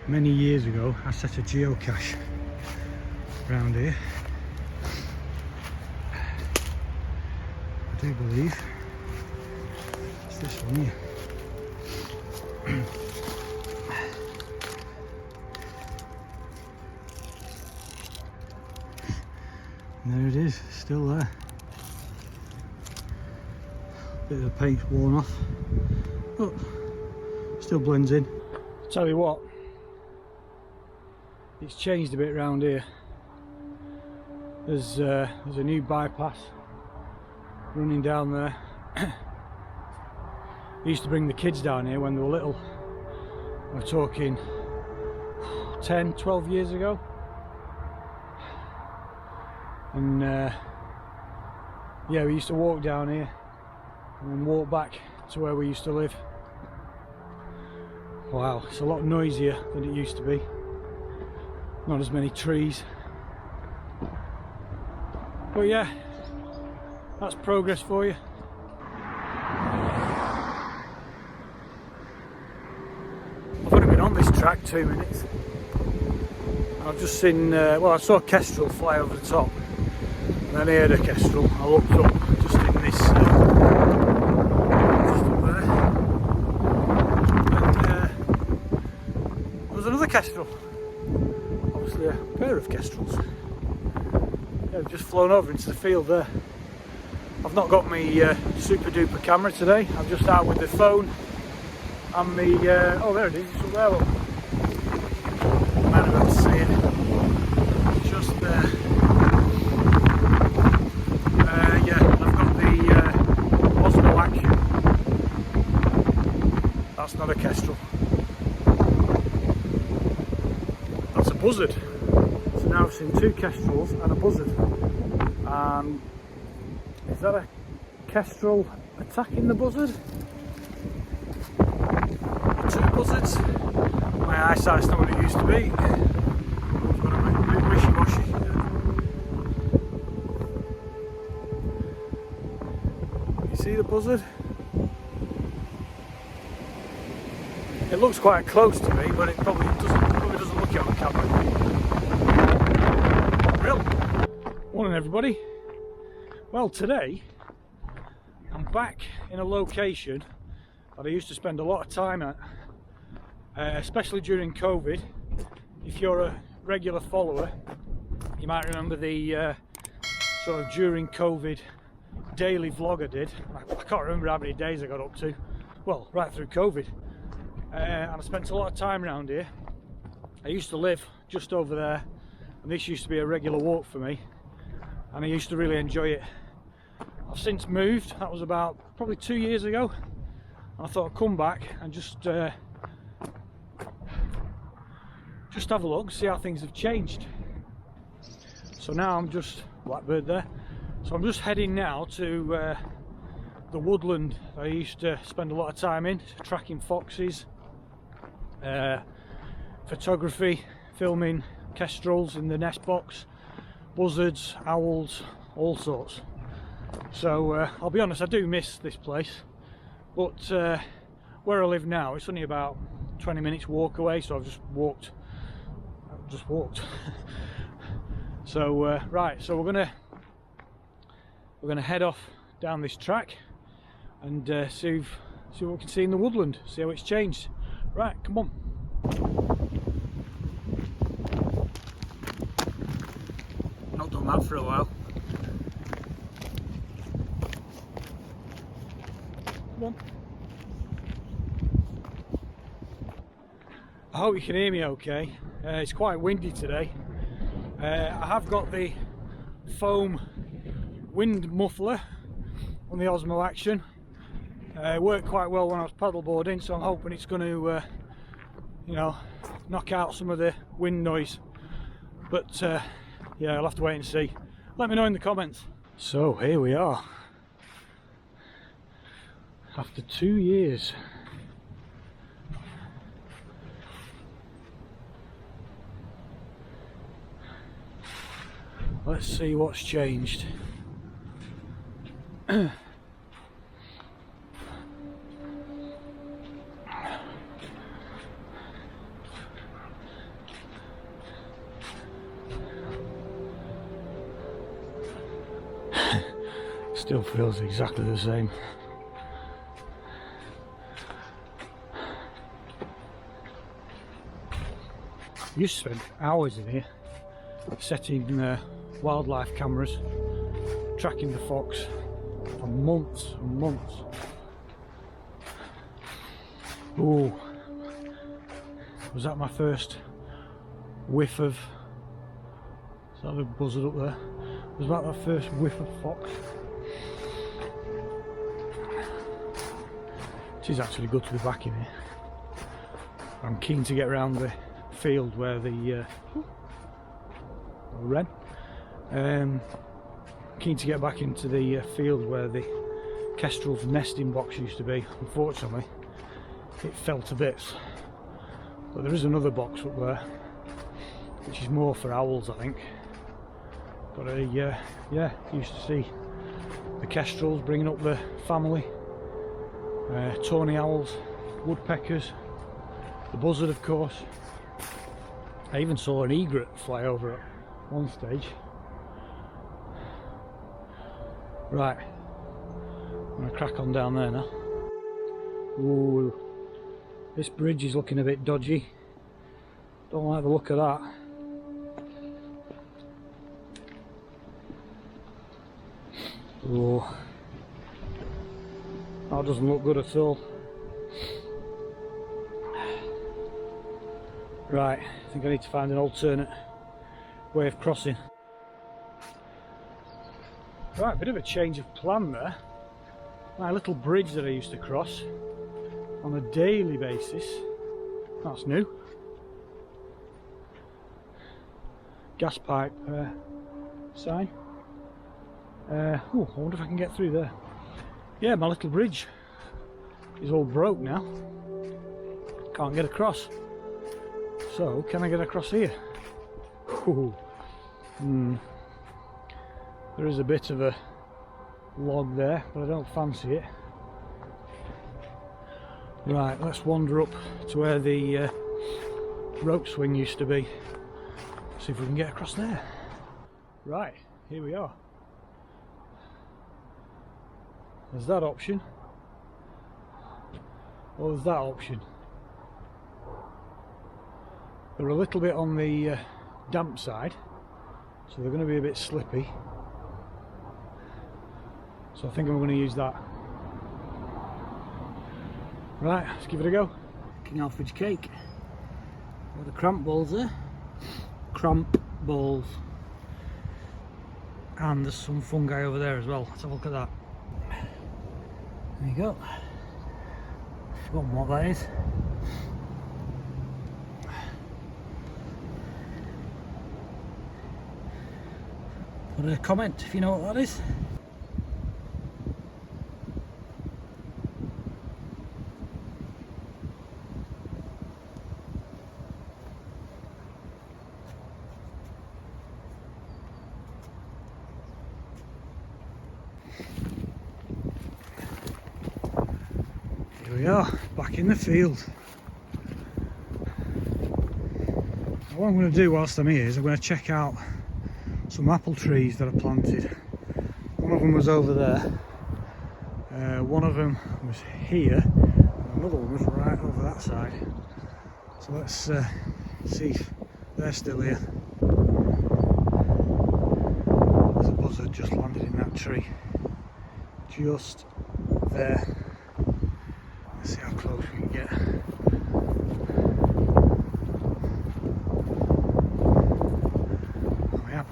Many years ago I set a geocache around here. I do believe it's this one here. And there it is, still there. Bit of the paint's worn off, but still blends in. Tell you what, it's changed a bit around here. There's a new bypass running down there. I used to bring the kids down here when they were little. We're talking 10, 12 years ago. And yeah, we used to walk down here and then walk back to where we used to live. Wow, it's a lot noisier than it used to be. Not as many trees. But yeah, that's progress for you. I've only been on this track 2 minutes. I've just seen, well, I saw a kestrel fly over the top. And then I heard a kestrel. I looked up just in this, just up there. And there was another kestrel. Obviously a pair of kestrels. Yeah, they've just flown over into the field there. I've not got my super duper camera today. I'm just out with the phone and the, oh there it is, it's up there, look. You might not be able to see it. It's just there. Yeah, I've got the Osmo Action. That's not a kestrel. That's a buzzard. So now I've seen 2 kestrels and a buzzard. Is that a kestrel attacking the buzzard? 2 buzzards? My eyesight's not what it used to be. It's got a bit wishy-washy. You see the buzzard? It looks quite close to me, but it probably doesn't look it on camera. Real. Morning everybody. Well, today I'm back in a location that I used to spend a lot of time at, especially during COVID. If you're a regular follower, you might remember the sort of during COVID daily vlog I did. I can't remember how many days I got up to, well, right through COVID. And I spent a lot of time around here. I used to live just over there, and this used to be a regular walk for me, and I used to really enjoy it. I've since moved. That was about probably 2 years ago, and I thought I'd come back and just have a look, see how things have changed. So now I'm just, blackbird there, so I'm just heading now to the woodland I used to spend a lot of time in, tracking foxes, photography, filming kestrels in the nest box, buzzards, owls, all sorts. So I'll be honest, I do miss this place, but where I live now, it's only about 20 minutes walk away, so I've just walked. So right, so we're gonna head off down this track and see what we can see in the woodland, see how it's changed. Right, come on. Not done that for a while. Come on. I hope you can hear me okay. It's quite windy today. I have got the foam wind muffler on the Osmo Action. It worked quite well when I was paddleboarding, so I'm hoping it's going to, you know, knock out some of the wind noise. But yeah, I'll have to wait and see. Let me know in the comments. So here we are. After 2 years. Let's see what's changed. Still feels exactly the same. I used to spend hours in here setting wildlife cameras, tracking the fox for months and months. Oh, was that my first whiff of, is that a buzzard up there? Was that my first whiff of fox? It is actually good to be back in here. I'm keen to get around the field where the wren. Keen to get back into the field where the kestrel's nesting box used to be. Unfortunately, it fell to bits. But there is another box up there, which is more for owls, I think. But yeah, used to see the kestrels bringing up the family, tawny owls, woodpeckers, the buzzard, of course. I even saw an egret fly over at one stage. Right, I'm going to crack on down there now. Ooh, this bridge is looking a bit dodgy. Don't like the look of that. Oh, that doesn't look good at all. Right, I think I need to find an alternate way of crossing. Right, bit of a change of plan there. My little bridge that I used to cross on a daily basis, that's new. Gas pipe sign. Oh, I wonder if I can get through there. Yeah, my little bridge is all broke now. Can't get across. So, can I get across here? Ooh. There is a bit of a log there, but I don't fancy it. Right, let's wander up to where the rope swing used to be. See if we can get across there. Right, here we are. There's that option. Or there's that option. They're a little bit on the damp side, so they're going to be a bit slippy. So I think I'm going to use that. Right, let's give it a go. King Alfred's cake. Where the cramp balls there. Cramp balls. And there's some fungi over there as well. Let's have a look at that. There you go. Forgotten what that is. Put a comment if you know what that is. Here we are, back in the field. What I'm going to do whilst I'm here is I'm going to check out some apple trees that are planted. One of them was over there, one of them was here, and another one was right over that side. So let's see if they're still here. There's a buzzard just landed in that tree, just there. Let's see how close we can get.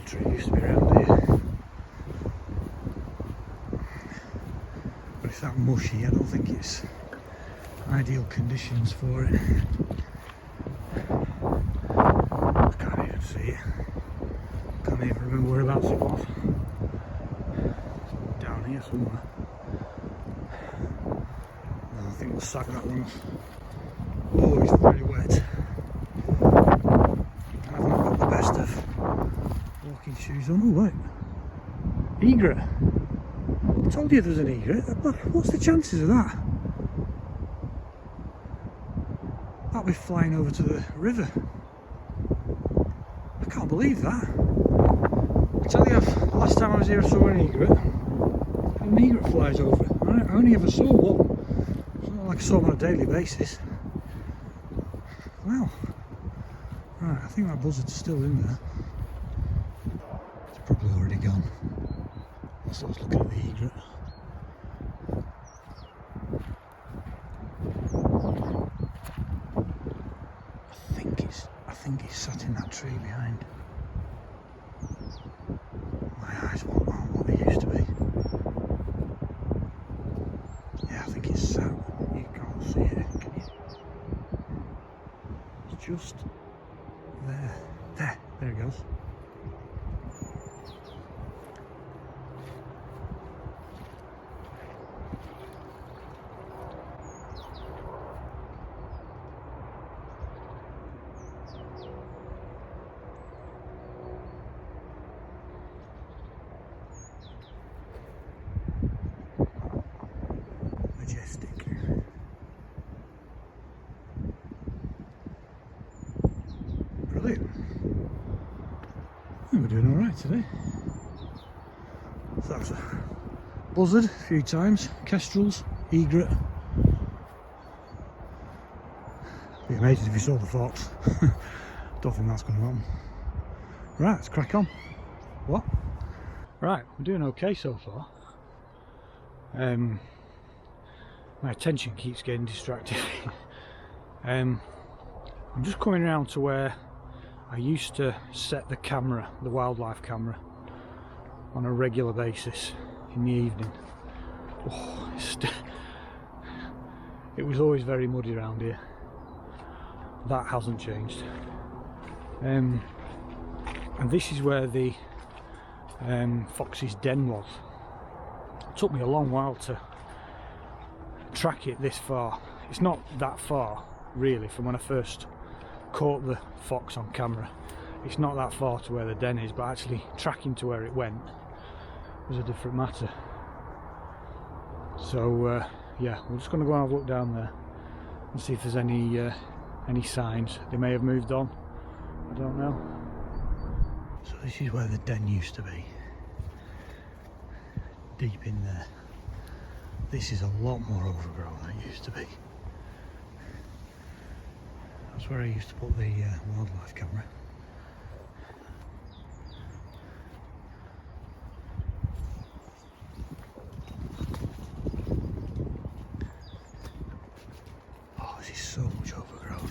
Tree used to be around here, but it's that mushy. I don't think it's ideal conditions for it. I can't even see it. Can't even remember whereabouts it was. Down here somewhere. No, I think we'll sack that one. Oh, it's very wet. I've not got the best of walking shoes on. Oh, right. Egret. I told you there's an egret. What's the chances of that? That'll be flying over to the river. I can't believe that. I tell you, last time I was here I saw an egret. an egret flies over. I only ever saw one. It's not like I saw them on a daily basis. Wow. Right, I think that buzzard's still in there. It's probably already gone. Whilst I was looking at the egret. I think he's sat in that tree behind. My eyes aren't what they used to be. Yeah, I think it's sat. You can't see it, can you? It's just there. There it goes. Majestic. Brilliant. We're doing alright today. So that was a buzzard a few times, kestrels, egret. Be amazing if you saw the fox. Don't think that's going to happen. Right, let's crack on. What? Right, we're doing okay so far. My attention keeps getting distracted. I'm just coming around to where I used to set the camera, the wildlife camera, on a regular basis in the evening. Oh, it was always very muddy around here. That hasn't changed. And this is where the fox's den was. It took me a long while to track it this far. It's not that far really from when I first caught the fox on camera. It's not that far to where the den is, but actually tracking to where it went was a different matter. So yeah, we're just going to go and have a look down there and see if there's any signs. They may have moved on, I don't know. So this is where the den used to be, deep in there. This is a lot more overgrown than it used to be. That's where I used to put the wildlife camera. Oh, this is so much overgrown.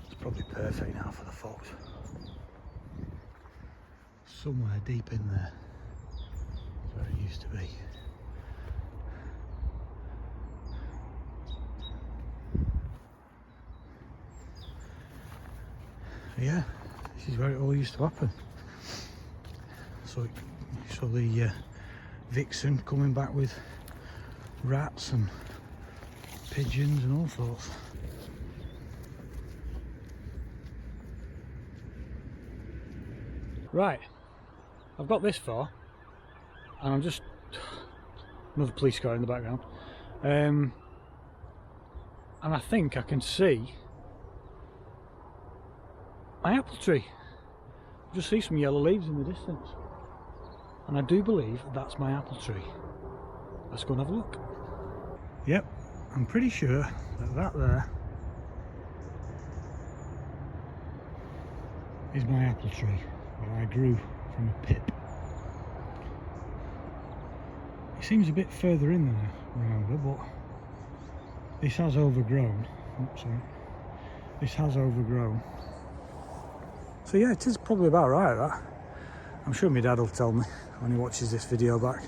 It's probably perfect now for the fox. Somewhere deep in there is where it used to be. Yeah, this is where it all used to happen. So you saw the vixen coming back with rats and pigeons and all sorts. Right, I've got this far and I'm just another police car in the background, and I think I can see my apple tree. I just see some yellow leaves in the distance, and I do believe that's my apple tree. Let's go and have a look. Yep, I'm pretty sure that there is my apple tree that I grew from a pip. It seems a bit further in than I remember, but this has overgrown. Oops, sorry. This has overgrown. So yeah, it is probably about right, that. I'm sure my dad will tell me when he watches this video back.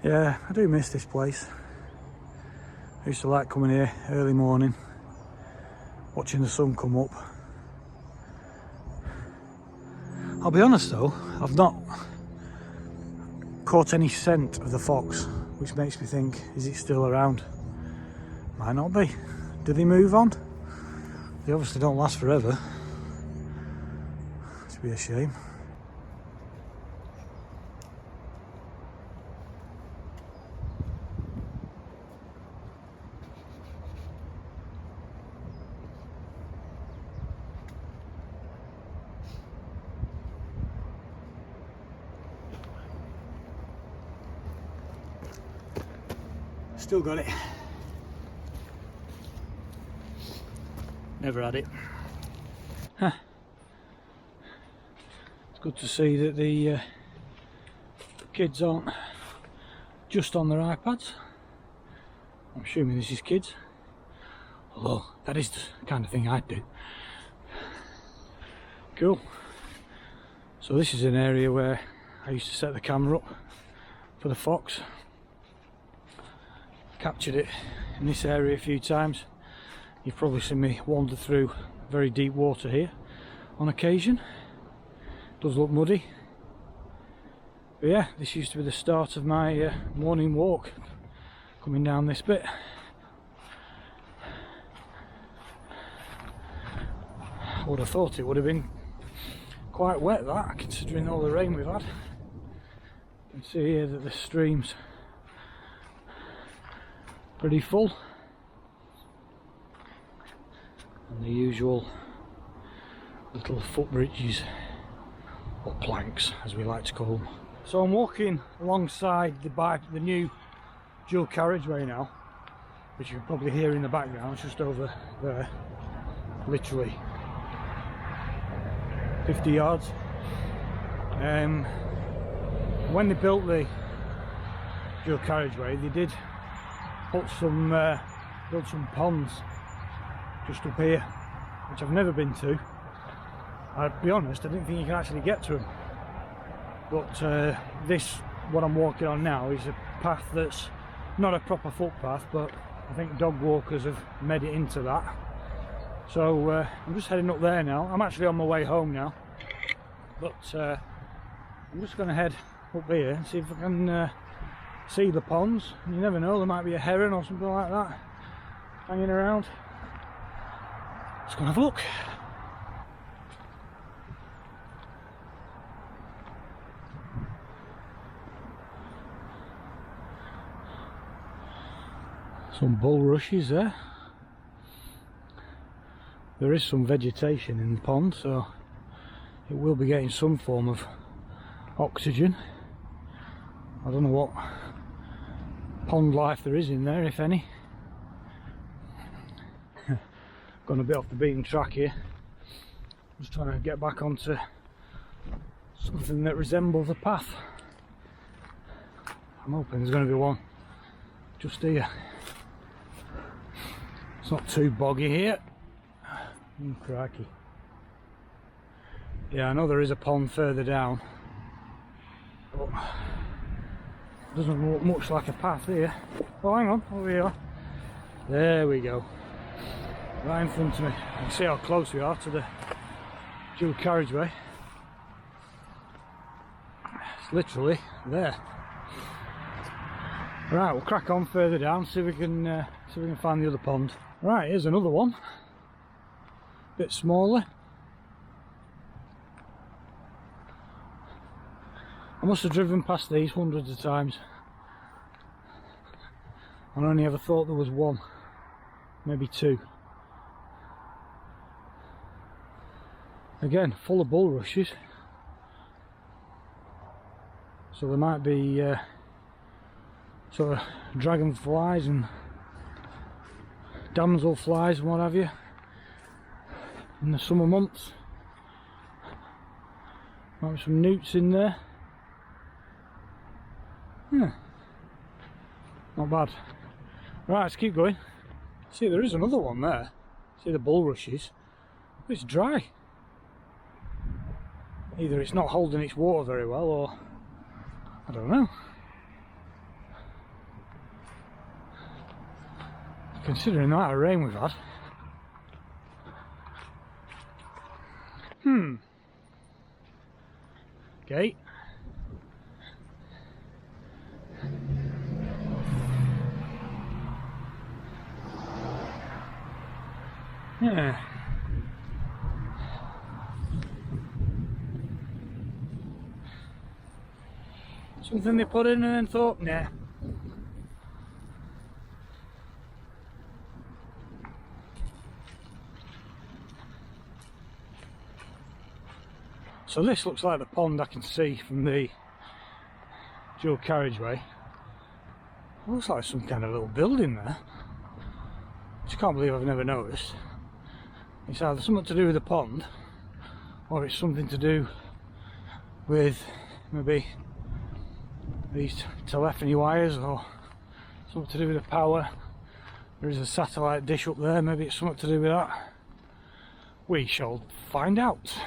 Yeah, I do miss this place. I used to like coming here early morning, watching the sun come up. I'll be honest though, I've not caught any scent of the fox, which makes me think, is it still around? Might not be. Do they move on? They obviously don't last forever. It'd be a shame. Still got it. Never had it. Huh. It's good to see that the kids aren't just on their iPads. I'm assuming this is kids. Although that is the kind of thing I'd do. Cool. So this is an area where I used to set the camera up for the fox. Captured it in this area a few times. You've probably seen me wander through very deep water here on occasion. Does look muddy. But yeah, this used to be the start of my morning walk, coming down this bit. I would have thought it would have been quite wet, that, considering all the rain we've had. You can see here that the stream's pretty full, and the usual little footbridges, or planks as we like to call them. So I'm walking alongside the new dual carriageway now, which you can probably hear in the background. It's just over there, literally 50 yards. When they built the dual carriageway, they did put build some ponds just up here, which I've never been to. I'll be honest, I didn't think you can actually get to them. But what I'm walking on now, is a path that's not a proper footpath, but I think dog walkers have made it into that. So I'm just heading up there now. I'm actually on my way home now, but I'm just going to head up here and see if I can see the ponds. You never know, there might be a heron or something like that hanging around. Let's go and have a look. Some bulrushes there. There is some vegetation in the pond, so it will be getting some form of oxygen. I don't know what pond life there is in there, if any. Gone a bit off the beaten track here. Just trying to get back onto something that resembles a path. I'm hoping there's going to be one just here. It's not too boggy here. Crikey. Yeah, I know there is a pond further down, but it doesn't look much like a path here. Oh, hang on, over here. There we go. Right in front of me. You can see how close we are to the dual carriageway. It's literally there. Right, we'll crack on further down, see if we can find the other pond. Right, here's another one. Bit smaller. I must have driven past these hundreds of times. I only ever thought there was one, maybe two. Again, full of bulrushes. So there might be sort of dragonflies and damselflies and what have you in the summer months. Might be some newts in there. Yeah, not bad. Right, let's keep going. See, there is another one there. See the bulrushes? It's dry. Either it's not holding its water very well, or I don't know. Considering the amount of rain we've had. Okay. Yeah. Something they put in and then thought, nah. So this looks like the pond I can see from the dual carriageway. Looks like some kind of little building there. Which I can't believe I've never noticed. It's either something to do with the pond, or it's something to do with maybe these telephony wires, or something to do with the power. There is a satellite dish up there, maybe it's something to do with that. We shall find out.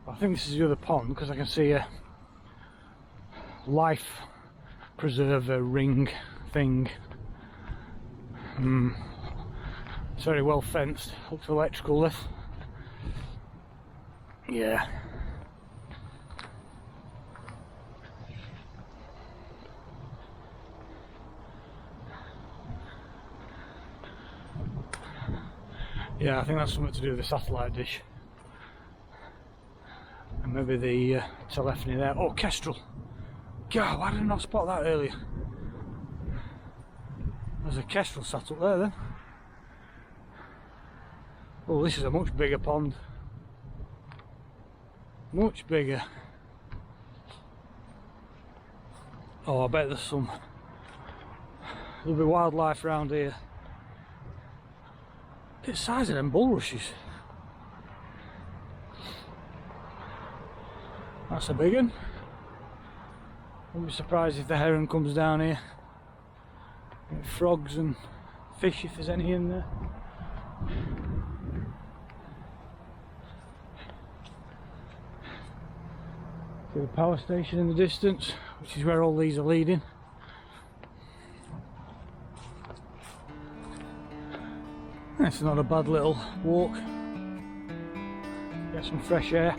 I think this is the other pond because I can see a life preserver ring thing. It's very well fenced, looks electrical this. Yeah. Yeah, I think that's something to do with the satellite dish. And maybe the telephony there. Oh, kestrel! God, why did I not spot that earlier? There's a kestrel sat up there then. Oh, this is a much bigger pond. Much bigger. Oh, I bet there'll be wildlife around here. Look at the size of them bulrushes. That's a big one. Wouldn't be surprised if the heron comes down here. And frogs and fish if there's any in there. See the power station in the distance, which is where all these are leading. It's not a bad little walk. Get some fresh air.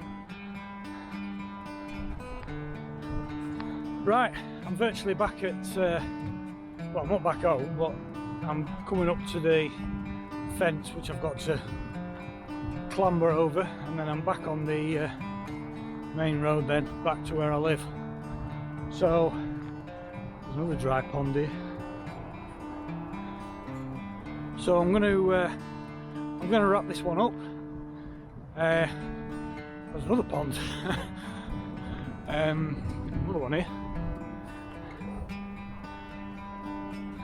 Right, I'm virtually back at, well, I'm not back home, but I'm coming up to the fence which I've got to clamber over, and then I'm back on the main road then, back to where I live. So, there's another dry pond here. So I'm going to wrap this one up. There's another pond. Another one here.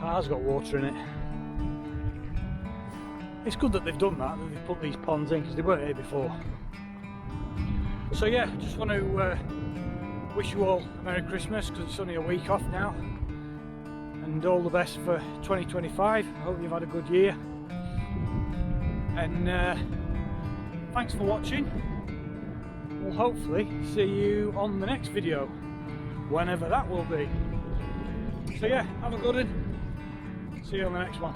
That has got water in it. It's good that they've done that they've put these ponds in, because they weren't here before. So yeah, just want to wish you all a Merry Christmas, because it's only a week off now, and all the best for 2025. I hope you've had a good year, and thanks for watching. We'll hopefully see you on the next video, whenever that will be. So yeah, have a good one. See you on the next one.